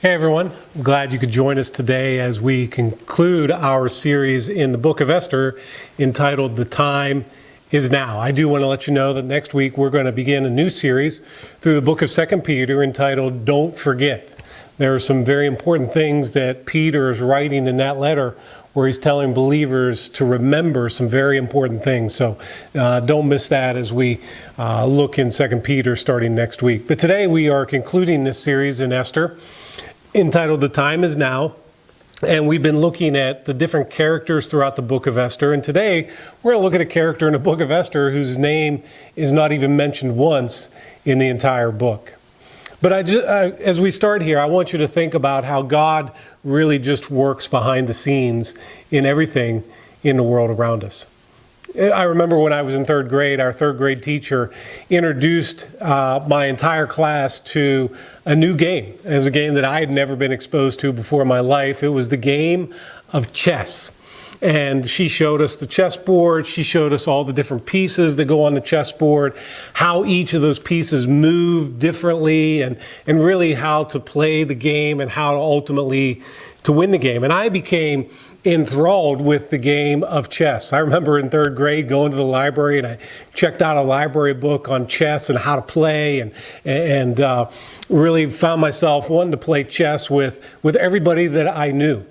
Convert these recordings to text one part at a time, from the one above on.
Hey everyone, glad you could join us today as we conclude our series in the book of Esther entitled The Time is Now. I do want to let you know that next week we're going to begin a new series through the book of 2 Peter entitled Don't Forget. There are some very important things that Peter is writing in that letter where he's telling believers to remember some very important things. So don't miss that as we look in 2 Peter starting next week. But today we are concluding this series in Esther entitled The Time is Now, and we've been looking at the different characters throughout the book of Esther, and today we're going to look at a character in the book of Esther whose name is not even mentioned once in the entire book. But as we start here, I want you to think about how God really just works behind the scenes in everything in the world around us. I remember when I was in third grade, our third grade teacher introduced my entire class to a new game. It was a game that I had never been exposed to before in my life. It was the game of chess. And she showed us the chessboard. She showed us all the different pieces that go on the chessboard, how each of those pieces move differently, and really how to play the game and how to ultimately to win the game. And I became enthralled with the game of chess. I remember in third grade going to the library and I checked out a library book on chess and how to play and really found myself wanting to play chess with everybody that I knew.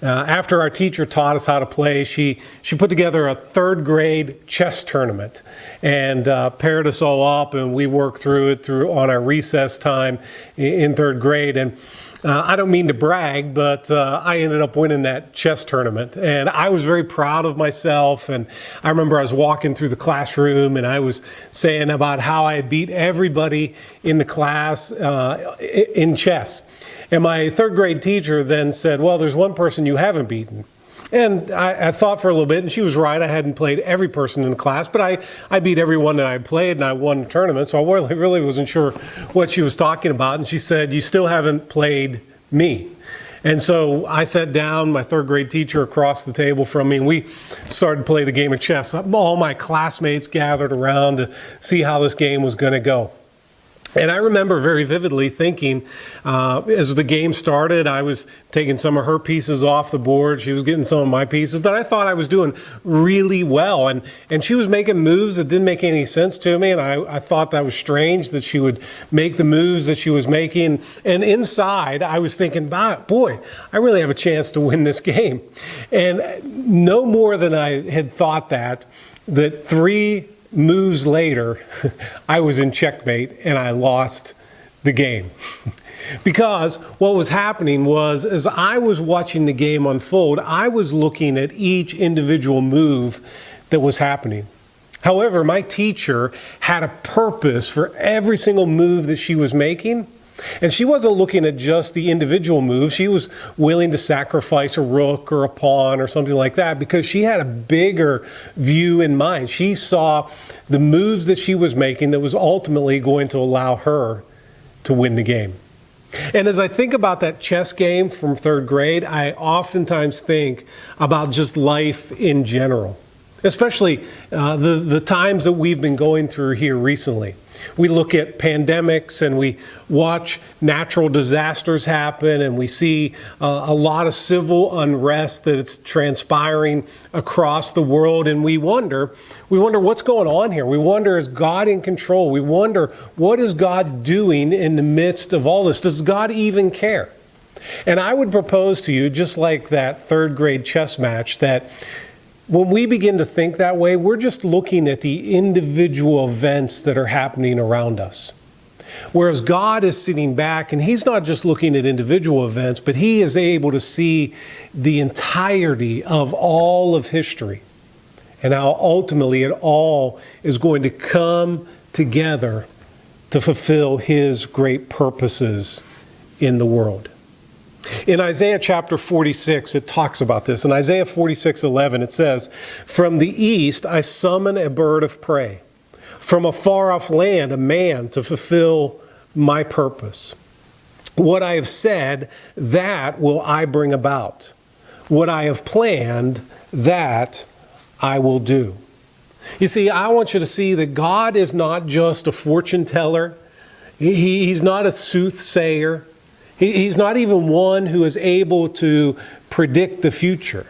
After our teacher taught us how to play, she put together a third grade chess tournament and paired us all up, and we worked through it on our recess time in third grade. And I don't mean to brag, but I ended up winning that chess tournament, and I was very proud of myself. And I remember I was walking through the classroom and I was saying about how I had beat everybody in the class in chess. And my third grade teacher then said, well, there's one person you haven't beaten. And I thought for a little bit, and she was right. I hadn't played every person in the class, but I beat everyone that I played, and I won the tournament. So I really wasn't sure what she was talking about. And she said, you still haven't played me. And so I sat down, my third grade teacher across the table from me, and we started to play the game of chess. All my classmates gathered around to see how this game was going to go. And I remember very vividly thinking, as the game started, I was taking some of her pieces off the board. She was getting some of my pieces, but I thought I was doing really well. And she was making moves that didn't make any sense to me. And I thought that was strange that she would make the moves that she was making. And inside, I was thinking, boy, I really have a chance to win this game. And no more than I had thought that 3 moves later, I was in checkmate and I lost the game. Because what was happening was, as I was watching the game unfold, I was looking at each individual move that was happening. However, my teacher had a purpose for every single move that she was making. And she wasn't looking at just the individual move. She was willing to sacrifice a rook or a pawn or something like that because she had a bigger view in mind. She saw the moves that she was making that was ultimately going to allow her to win the game. And as I think about that chess game from third grade, I oftentimes think about just life in general, especially the times that we've been going through here recently. We look at pandemics and we watch natural disasters happen, and we see a lot of civil unrest that it's transpiring across the world, and we wonder what's going on here. We wonder, is God in control? We wonder, what is God doing in the midst of all this? Does God even care? And I would propose to you, just like that third grade chess match, that when we begin to think that way, we're just looking at the individual events that are happening around us. Whereas God is sitting back and He's not just looking at individual events, but He is able to see the entirety of all of history and how ultimately it all is going to come together to fulfill His great purposes in the world. In Isaiah chapter 46, it talks about this. In Isaiah 46:11, it says, "From the east I summon a bird of prey. From a far-off land, a man to fulfill my purpose. What I have said, that will I bring about. What I have planned, that I will do." You see, I want you to see that God is not just a fortune teller. He's not a soothsayer. He's not even one who is able to predict the future.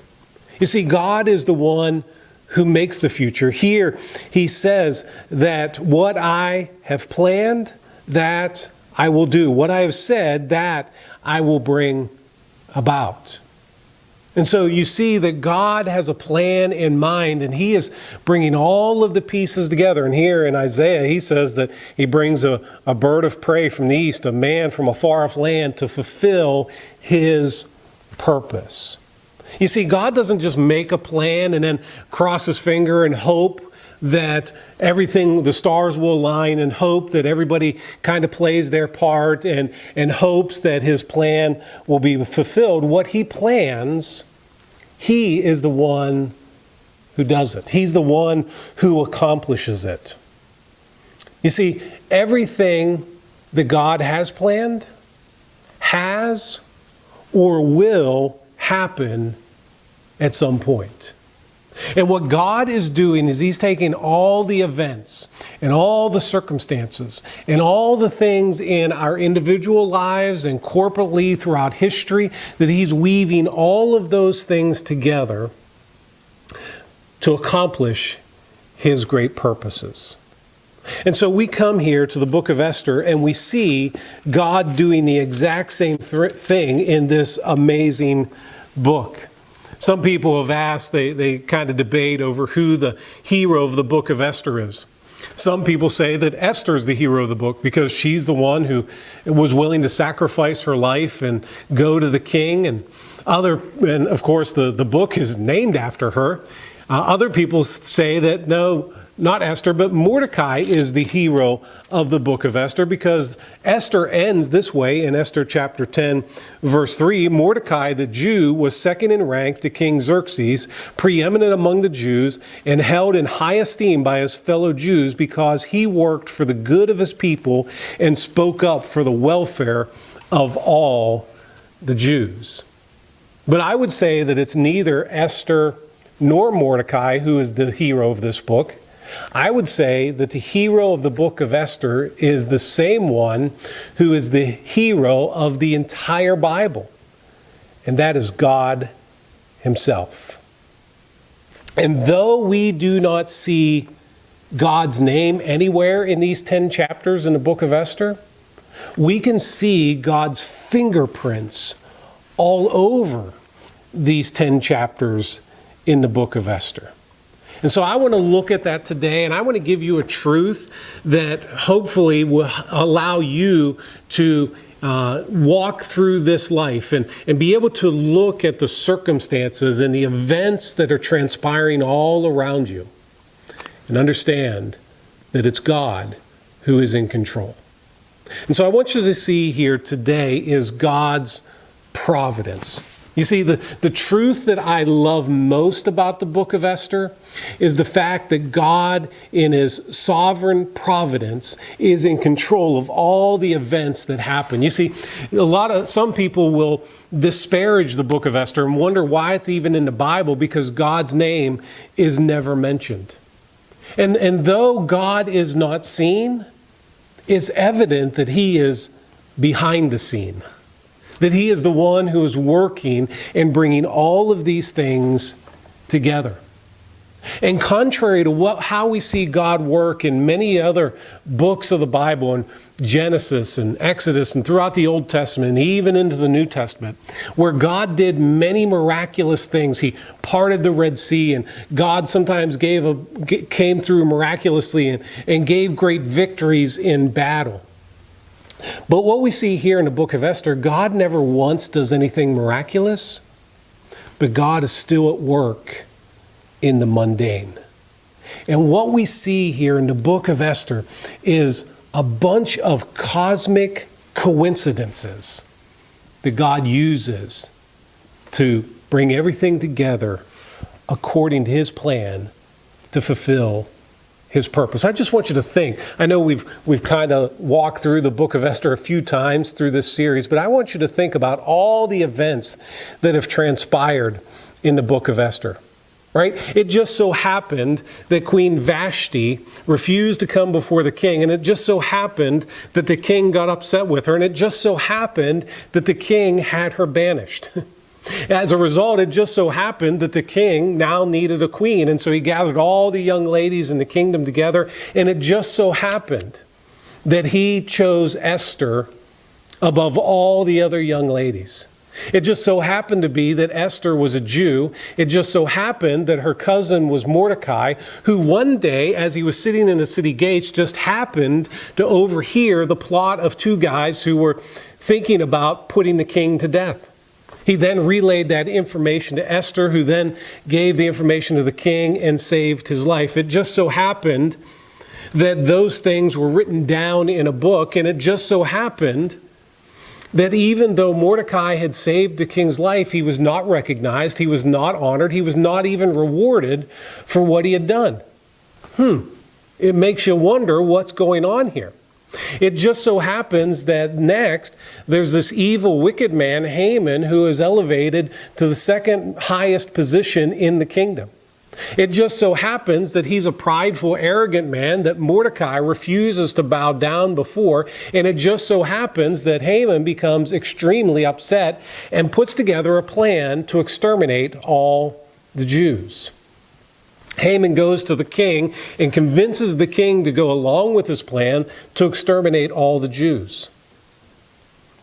You see, God is the one who makes the future. Here, he says that what I have planned, that I will do. What I have said, that I will bring about. And so you see that God has a plan in mind, and he is bringing all of the pieces together. And here in Isaiah, he says that he brings a bird of prey from the east, a man from a far-off land to fulfill his purpose. You see, God doesn't just make a plan and then cross his finger and hope that everything, the stars will align, and hope that everybody kind of plays their part and hopes that his plan will be fulfilled. What he plans, he is the one who does it. He's the one who accomplishes it. You see, everything that God has planned has or will happen at some point. And what God is doing is he's taking all the events and all the circumstances and all the things in our individual lives and corporately throughout history, that he's weaving all of those things together to accomplish his great purposes. And so we come here to the book of Esther and we see God doing the exact same thing in this amazing book. Some people have asked, they kind of debate over who the hero of the book of Esther is. Some people say that Esther is the hero of the book because she's the one who was willing to sacrifice her life and go to the king. And of course, the book is named after her. Other people say that no, not Esther, but Mordecai is the hero of the book of Esther, because Esther ends this way in Esther chapter 10, verse 3. Mordecai, the Jew, was second in rank to King Xerxes, preeminent among the Jews, and held in high esteem by his fellow Jews because he worked for the good of his people and spoke up for the welfare of all the Jews. But I would say that it's neither Esther nor Mordecai who is the hero of this book. I would say that the hero of the book of Esther is the same one who is the hero of the entire Bible, and that is God himself. And though we do not see God's name anywhere in these 10 chapters in the book of Esther, we can see God's fingerprints all over these 10 chapters in the book of Esther. And so I want to look at that today, and I want to give you a truth that hopefully will allow you to walk through this life and be able to look at the circumstances and the events that are transpiring all around you and understand that it's God who is in control. And so I want you to see here today is God's providence. You see, the truth that I love most about the book of Esther is the fact that God, in his sovereign providence, is in control of all the events that happen. You see, some people will disparage the book of Esther and wonder why it's even in the Bible, because God's name is never mentioned. And though God is not seen, it's evident that he is behind the scene. That he is the one who is working and bringing all of these things together. And contrary to how we see God work in many other books of the Bible, in Genesis and Exodus and throughout the Old Testament and even into the New Testament, where God did many miraculous things. He parted the Red Sea, and God sometimes came through miraculously and gave great victories in battle. But what we see here in the book of Esther, God never once does anything miraculous, but God is still at work in the mundane. And what we see here in the book of Esther is a bunch of cosmic coincidences that God uses to bring everything together according to his plan to fulfill his purpose. I just want you to think. I know we've kind of walked through the book of Esther a few times through this series, but I want you to think about all the events that have transpired in the book of Esther. right? It just so happened that Queen Vashti refused to come before the king, and it just so happened that the king got upset with her, and it just so happened that the king had her banished. As a result, it just so happened that the king now needed a queen, and so he gathered all the young ladies in the kingdom together, and it just so happened that he chose Esther above all the other young ladies. It just so happened to be that Esther was a Jew. It just so happened that her cousin was Mordecai, who one day, as he was sitting in the city gates, just happened to overhear the plot of two guys who were thinking about putting the king to death. He then relayed that information to Esther, who then gave the information to the king and saved his life. It just so happened that those things were written down in a book, and it just so happened that even though Mordecai had saved the king's life, he was not recognized, he was not honored, he was not even rewarded for what he had done. It makes you wonder what's going on here. It just so happens that next, there's this evil, wicked man, Haman, who is elevated to the second highest position in the kingdom. It just so happens that he's a prideful, arrogant man that Mordecai refuses to bow down before, and it just so happens that Haman becomes extremely upset and puts together a plan to exterminate all the Jews. Haman goes to the king and convinces the king to go along with his plan to exterminate all the Jews.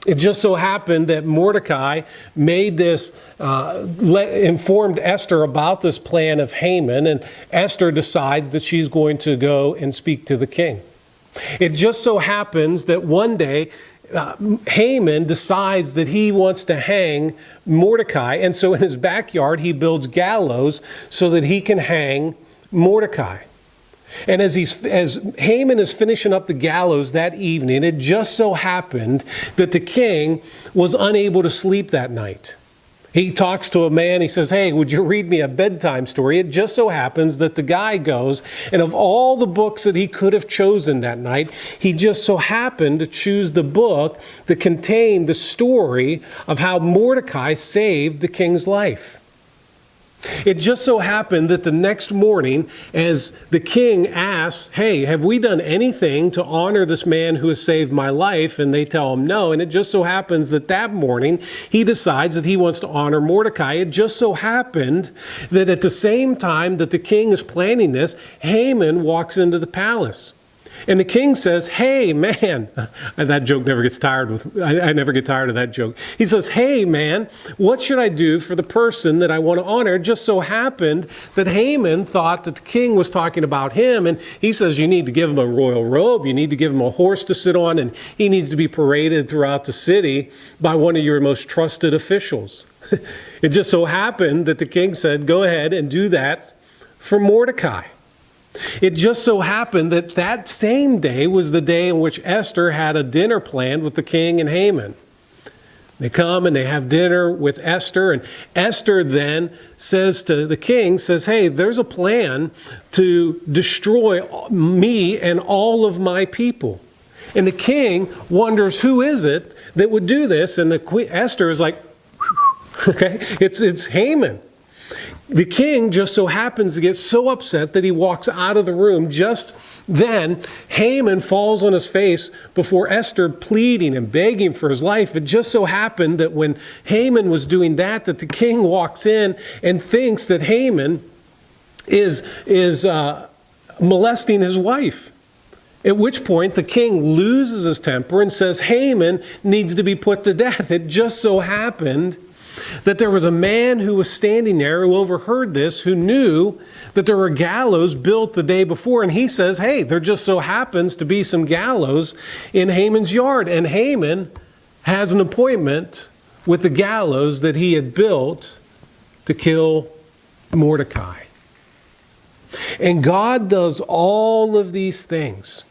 It just so happened that Mordecai made this, informed Esther about this plan of Haman, and Esther decides that she's going to go and speak to the king. It just so happens that one day, Haman decides that he wants to hang Mordecai, and so in his backyard he builds gallows so that he can hang Mordecai. And as Haman is finishing up the gallows that evening, it just so happened that the king was unable to sleep that night. He talks to a man, he says, "Hey, would you read me a bedtime story?" It just so happens that the guy goes, and of all the books that he could have chosen that night, he just so happened to choose the book that contained the story of how Mordecai saved the king's life. It just so happened that the next morning, as the king asks, "Hey, have we done anything to honor this man who has saved my life?" And they tell him no. And it just so happens that that morning, he decides that he wants to honor Mordecai. It just so happened that at the same time that the king is planning this, Haman walks into the palace. And the king says, "Hey, man," and that joke never gets tired with, I never get tired of that joke. He says, "Hey, man, what should I do for the person that I want to honor?" It just so happened that Haman thought that the king was talking about him, and he says, "You need to give him a royal robe, you need to give him a horse to sit on, and he needs to be paraded throughout the city by one of your most trusted officials." It just so happened that the king said, "Go ahead and do that for Mordecai." It just so happened that that same day was the day in which Esther had a dinner planned with the king and Haman. They come and they have dinner with Esther, and Esther then says to the king, "Hey, there's a plan to destroy me and all of my people." And the king wonders, who is it that would do this? And Esther is like, okay, it's Haman. The king just so happens to get so upset that he walks out of the room. Just then, Haman falls on his face before Esther, pleading and begging for his life. It just so happened that when Haman was doing that the king walks in and thinks that Haman is molesting his wife. At which point, the king loses his temper and says Haman needs to be put to death. It just so happened that there was a man who was standing there who overheard this, who knew that there were gallows built the day before. And he says, "Hey, there just so happens to be some gallows in Haman's yard." And Haman has an appointment with the gallows that he had built to kill Mordecai. And God does all of these things.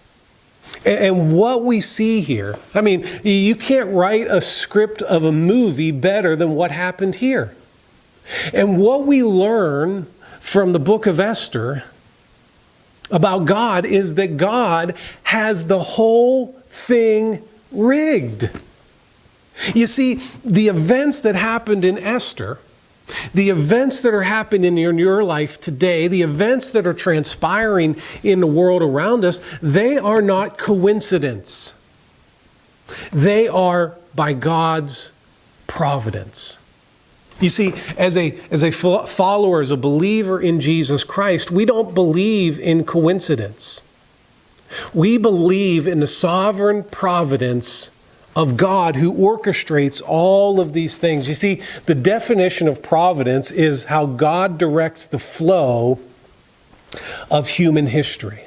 And what we see here, I mean, you can't write a script of a movie better than what happened here. And what we learn from the book of Esther about God is that God has the whole thing rigged. You see, the events that happened in Esther The events that are happening in your life today, the events that are transpiring in the world around us, they are not coincidence. They are by God's providence. You see, as a follower, as a believer in Jesus Christ, we don't believe in coincidence. We believe in the sovereign providence of God who orchestrates all of these things. You see, the definition of providence is how God directs the flow of human history.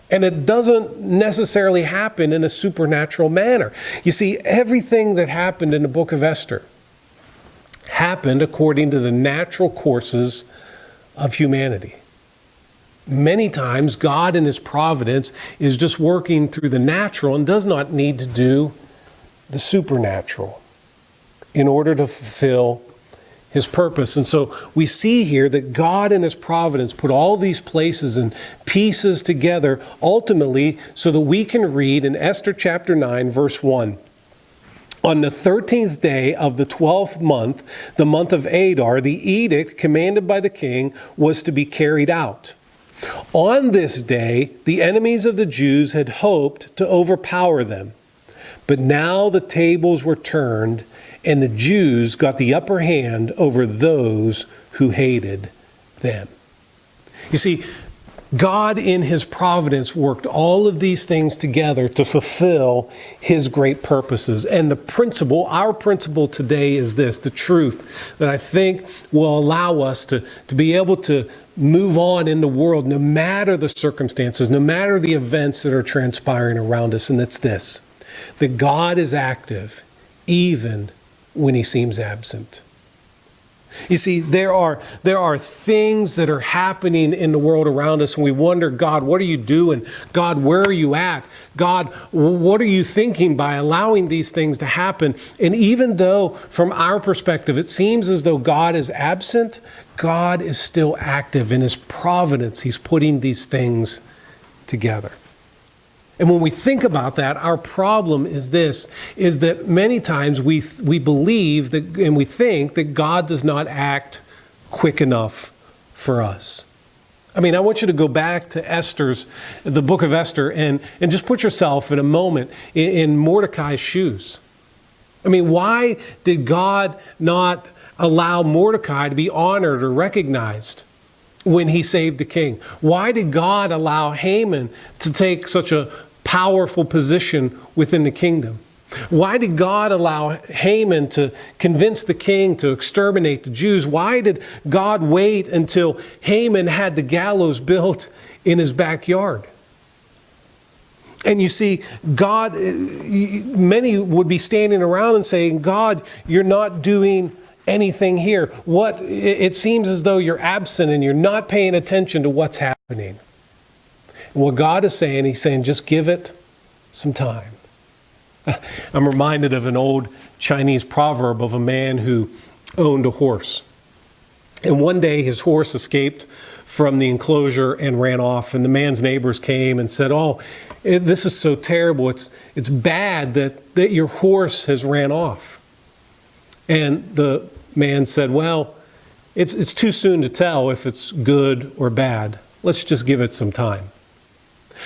And it doesn't necessarily happen in a supernatural manner. You see, everything that happened in the book of Esther happened according to the natural courses of humanity. Many times, God in His providence is just working through the natural and does not need to do the supernatural in order to fulfill His purpose. And so we see here that God in His providence put all these places and pieces together ultimately so that we can read in Esther chapter 9, verse 1. On the 13th day of the 12th month, the month of Adar, the edict commanded by the king was to be carried out. On this day, the enemies of the Jews had hoped to overpower them. But now the tables were turned, and the Jews got the upper hand over those who hated them. You see, God in His providence worked all of these things together to fulfill His great purposes. And the principle, our principle today is this, the truth that I think will allow us to be able to move on in the world no matter the circumstances, no matter the events that are transpiring around us. And it's this, that God is active even when He seems absent. You see, there are things that are happening in the world around us, and we wonder, God, what are you doing? God, where are you at? God, what are you thinking by allowing these things to happen? And even though, from our perspective, it seems as though God is absent, God is still active in His providence. He's putting these things together. And when we think about that, our problem is this, is that many times we believe that, and we think that God does not act quick enough for us. I mean, I want you to go back to the book of Esther, and just put yourself in a moment in Mordecai's shoes. I mean, why did God not allow Mordecai to be honored or recognized when he saved the king? Why did God allow Haman to take such a powerful position within the kingdom? Why did God allow Haman to convince the king to exterminate the Jews? Why did God wait until Haman had the gallows built in his backyard? And you see, God, many would be standing around and saying, God, you're not doing anything here. It seems as though you're absent and you're not paying attention to what's happening. And what God is saying, He's saying, just give it some time. I'm reminded of an old Chinese proverb of a man who owned a horse. And one day his horse escaped from the enclosure and ran off. And the man's neighbors came and said, this is so terrible. It's bad that your horse has ran off. And the man said, well, it's too soon to tell if it's good or bad. Let's just give it some time.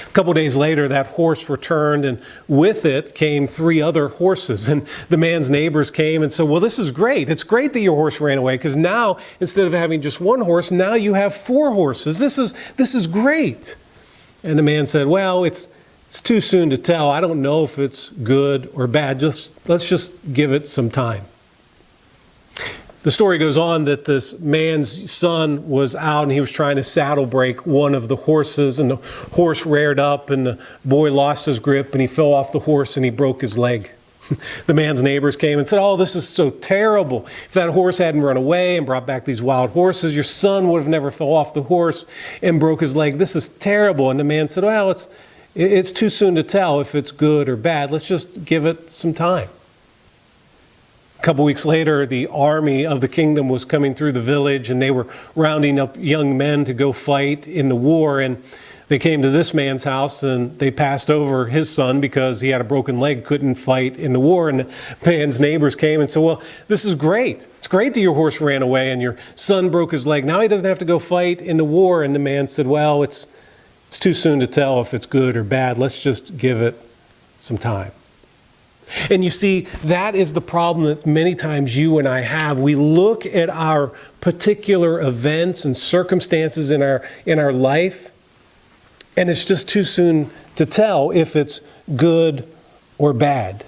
A couple days later, that horse returned, and with it came 3 other horses. And the man's neighbors came and said, well, this is great. It's great that your horse ran away, because now, instead of having just 1 horse, now you have 4 horses. This is great. And the man said, well, it's too soon to tell. I don't know if it's good or bad. Let's just give it some time. The story goes on that this man's son was out and he was trying to saddle break one of the horses, and the horse reared up and the boy lost his grip and he fell off the horse and he broke his leg. The man's neighbors came and said, this is so terrible. If that horse hadn't run away and brought back these wild horses, your son would have never fell off the horse and broke his leg. This is terrible. And the man said, it's too soon to tell if it's good or bad. Let's just give it some time. A couple weeks later, the army of the kingdom was coming through the village, and they were rounding up young men to go fight in the war. And They came to this man's house and they passed over his son because he had a broken leg, couldn't fight in the war. And the man's neighbors came and said, well, this is great. It's great that your horse ran away and your son broke his leg. Now he doesn't have to go fight in the war. And the man said, well, it's too soon to tell if it's good or bad. Let's just give it some time. And you see, that is the problem that many times you and I have. We look at our particular events and circumstances in our life, and it's just too soon to tell if it's good or bad.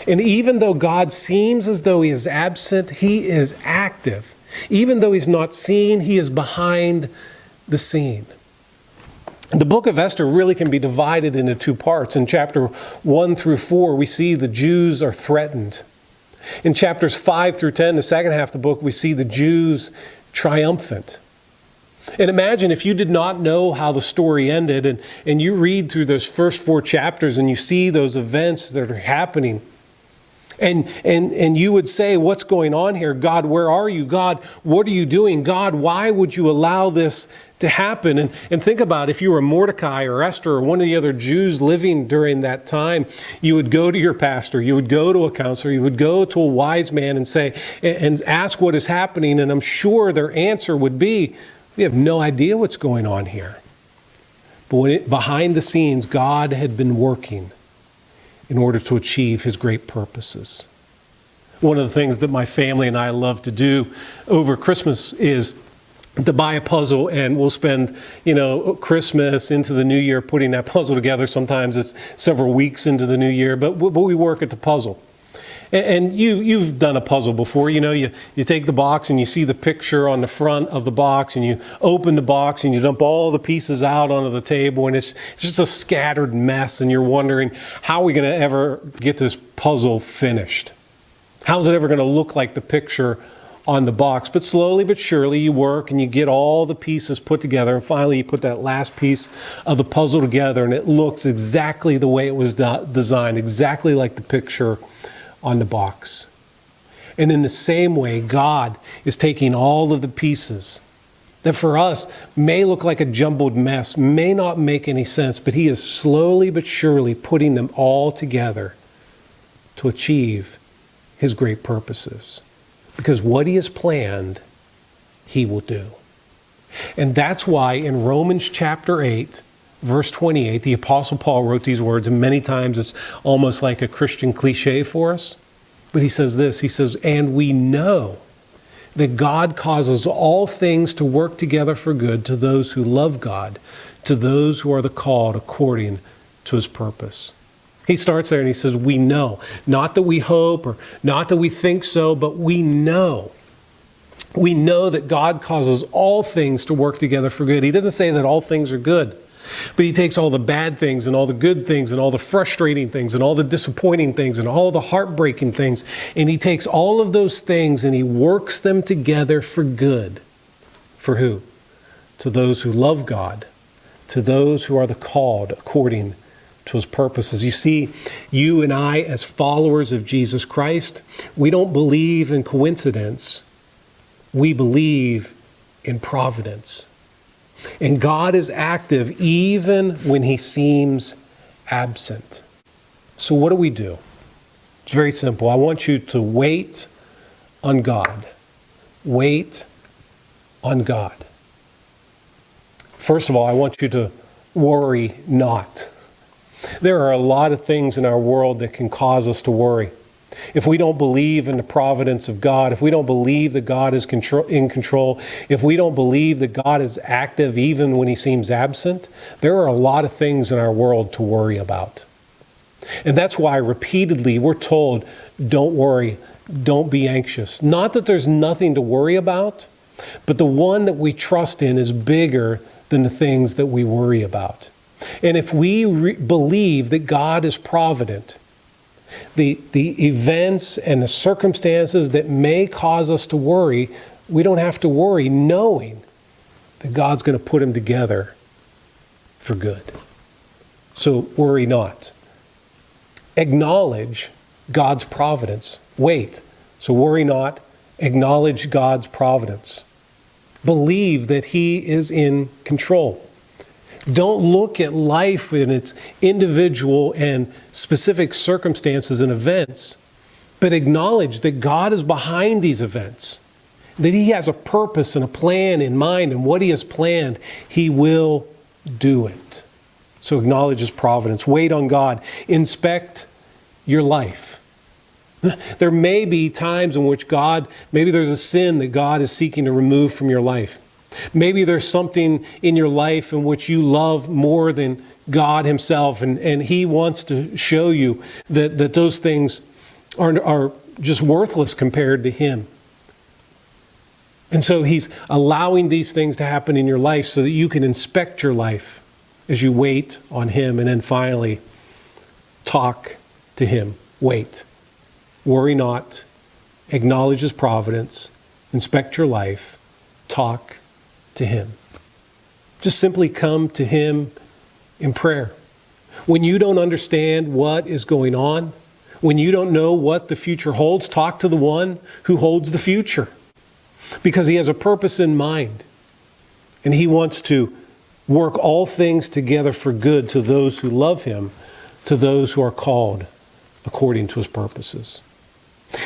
And even though God seems as though he is absent, he is active. Even though he's not seen, he is behind the scene. The book of Esther really can be divided into two parts. In chapter 1 through 4, we see the Jews are threatened. In chapters 5 through 10, the second half of the book, we see the Jews triumphant. And imagine if you did not know how the story ended and you read through those first 4 chapters and you see those events that are happening. And you would say, what's going on here? God, where are you? God, what are you doing? God, why would you allow this to happen? And think about if you were Mordecai or Esther or one of the other Jews living during that time, you would go to your pastor, you would go to a counselor, you would go to a wise man and say, and ask what is happening. And I'm sure their answer would be, we have no idea what's going on here. But behind the scenes, God had been working in order to achieve his great purposes. One of the things that my family and I love to do over Christmas is to buy a puzzle, and we'll spend, Christmas into the new year putting that puzzle together. Sometimes it's several weeks into the new year, but we work at the puzzle. And you've done a puzzle before. You take the box and you see the picture on the front of the box, and you open the box and you dump all the pieces out onto the table, and it's just a scattered mess, and you're wondering, how are we going to ever get this puzzle finished? How's it ever going to look like the picture on the box? But slowly but surely you work and you get all the pieces put together, and finally you put that last piece of the puzzle together, and it looks exactly the way it was designed, exactly like the picture on the box. And in the same way, God is taking all of the pieces that for us may look like a jumbled mess, may not make any sense, but he is slowly but surely putting them all together to achieve his great purposes. Because what he has planned, he will do. And that's why in Romans chapter 8, verse 28, the Apostle Paul wrote these words, and many times it's almost like a Christian cliche for us. But he says this, he says, and we know that God causes all things to work together for good to those who love God, to those who are the called according to his purpose. He starts there and he says, we know. Not that we hope or not that we think so, but we know. We know that God causes all things to work together for good. He doesn't say that all things are good, but he takes all the bad things and all the good things and all the frustrating things and all the disappointing things and all the heartbreaking things, and he takes all of those things and he works them together for good. For who? To those who love God, to those who are the called according to his purposes. You see, you and I, as followers of Jesus Christ, we don't believe in coincidence. We believe in providence. And God is active even when he seems absent. So what do? It's very simple. I want you to wait on God. Wait on God. First of all, I want you to worry not. There are a lot of things in our world that can cause us to worry. If we don't believe in the providence of God, if we don't believe that God is in control, if we don't believe that God is active even when he seems absent, there are a lot of things in our world to worry about. And that's why repeatedly we're told, don't worry, don't be anxious. Not that there's nothing to worry about, but the one that we trust in is bigger than the things that we worry about. And if we believe that God is provident, the events and the circumstances that may cause us to worry, we don't have to worry knowing that God's going to put them together for good. So worry not. Acknowledge God's providence. Wait. So worry not. Acknowledge God's providence. Believe that he is in control. Don't look at life in its individual and specific circumstances and events, but acknowledge that God is behind these events, that He has a purpose and a plan in mind, and what He has planned, He will do it. So acknowledge His providence. Wait on God. Inspect your life. There may be times in which maybe there's a sin that God is seeking to remove from your life. Maybe there's something in your life in which you love more than God Himself, and He wants to show you that those things are just worthless compared to Him. And so He's allowing these things to happen in your life so that you can inspect your life as you wait on Him. And then finally, talk to Him. Wait. Worry not. Acknowledge His providence. Inspect your life. Talk to Him. Just simply come to Him in prayer. When you don't understand what is going on, when you don't know what the future holds, talk to the one who holds the future. Because He has a purpose in mind. And He wants to work all things together for good to those who love Him, to those who are called according to His purposes.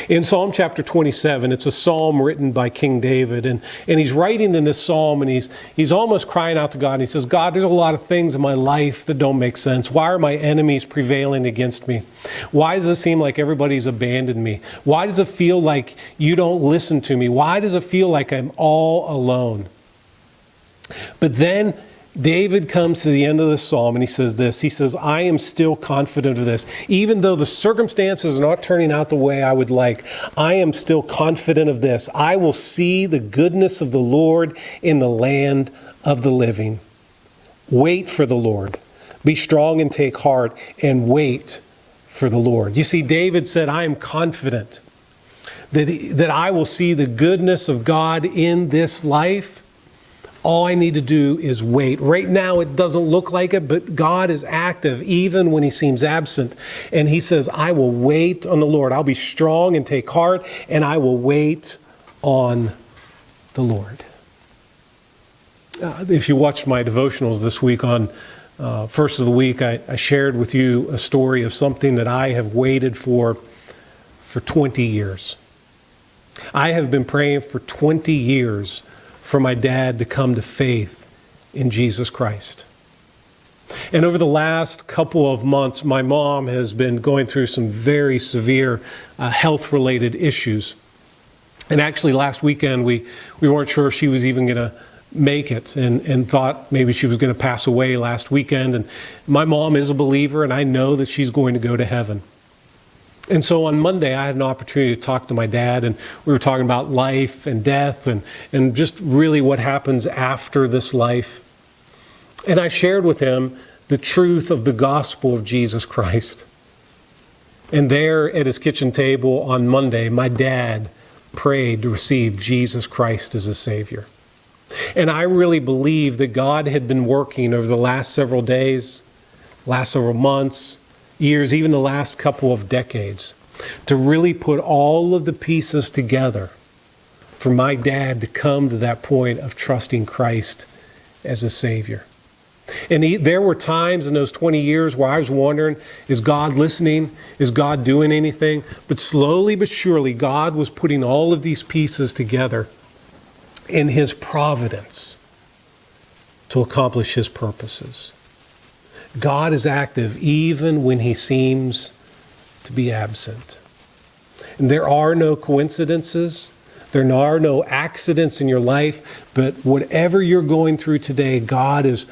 In Psalm chapter 27, it's a psalm written by King David, and he's writing in this psalm, and he's almost crying out to God, and he says, God, there's a lot of things in my life that don't make sense. Why are my enemies prevailing against me? Why does it seem like everybody's abandoned me? Why does it feel like you don't listen to me? Why does it feel like I'm all alone? But then David comes to the end of the psalm and he says this. He says, I am still confident of this. Even though the circumstances are not turning out the way I would like, I am still confident of this. I will see the goodness of the Lord in the land of the living. Wait for the Lord. Be strong and take heart and wait for the Lord. You see, David said, I am confident that I will see the goodness of God in this life. All I need to do is wait. Right now, it doesn't look like it, but God is active even when He seems absent. And He says, I will wait on the Lord. I'll be strong and take heart, and I will wait on the Lord. If you watched my devotionals this week on First of the Week, I shared with you a story of something that I have waited for 20 years. I have been praying for 20 years for my dad to come to faith in Jesus Christ. And over the last couple of months, my mom has been going through some very severe health-related issues. And actually last weekend, we weren't sure if she was even going to make it and thought maybe she was going to pass away last weekend. And my mom is a believer, and I know that she's going to go to heaven. And so on Monday, I had an opportunity to talk to my dad, and we were talking about life and death and just really what happens after this life. And I shared with him the truth of the gospel of Jesus Christ. And there at his kitchen table on Monday, my dad prayed to receive Jesus Christ as his Savior. And I really believe that God had been working over the last several days, last several months, years, even the last couple of decades, to really put all of the pieces together for my dad to come to that point of trusting Christ as a Savior. And there were times in those 20 years where I was wondering, is God listening? Is God doing anything? But slowly but surely, God was putting all of these pieces together in His providence to accomplish His purposes. God is active even when He seems to be absent. And there are no coincidences. There are no accidents in your life. But whatever you're going through today, God is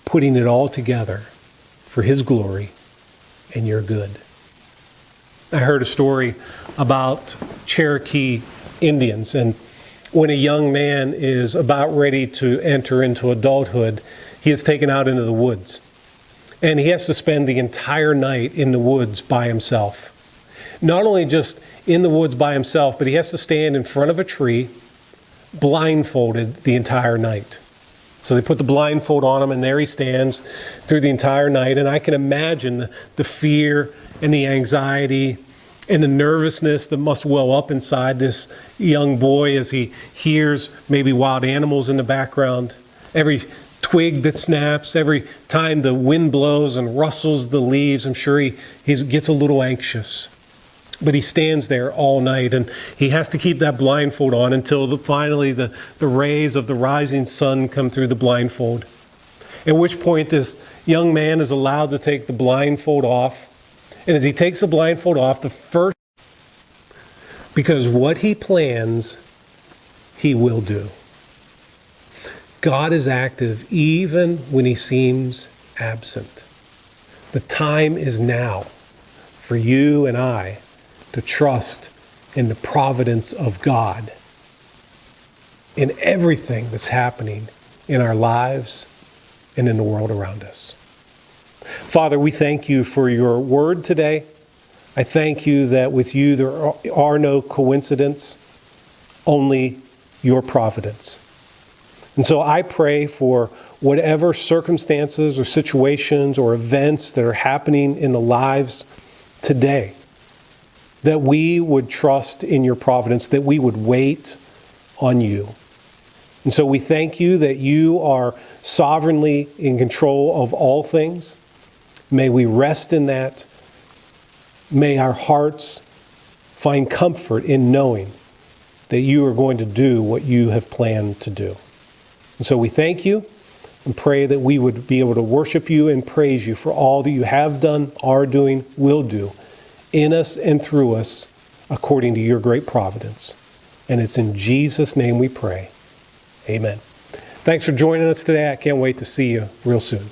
putting it all together for His glory and your good. I heard a story about Cherokee Indians. And when a young man is about ready to enter into adulthood, he is taken out into the woods. And he has to spend the entire night in the woods by himself. Not only just in the woods by himself, but he has to stand in front of a tree, blindfolded the entire night. So they put the blindfold on him, and there he stands through the entire night. And I can imagine the fear and the anxiety and the nervousness that must well up inside this young boy as he hears maybe wild animals in the background. Every twig that snaps, every time the wind blows and rustles the leaves, I'm sure he gets a little anxious. But he stands there all night, and he has to keep that blindfold on until finally the rays of the rising sun come through the blindfold. At which point this young man is allowed to take the blindfold off. And as he takes the blindfold off, because what he plans, he will do. God is active even when he seems absent. The time is now for you and I to trust in the providence of God in everything that's happening in our lives and in the world around us. Father, we thank you for your word today. I thank you that with you there are no coincidences, only your providence. And so I pray for whatever circumstances or situations or events that are happening in the lives today, that we would trust in your providence, that we would wait on you. And so we thank you that you are sovereignly in control of all things. May we rest in that. May our hearts find comfort in knowing that you are going to do what you have planned to do. And so we thank you and pray that we would be able to worship you and praise you for all that you have done, are doing, will do in us and through us according to your great providence. And it's in Jesus' name we pray. Amen. Thanks for joining us today. I can't wait to see you real soon.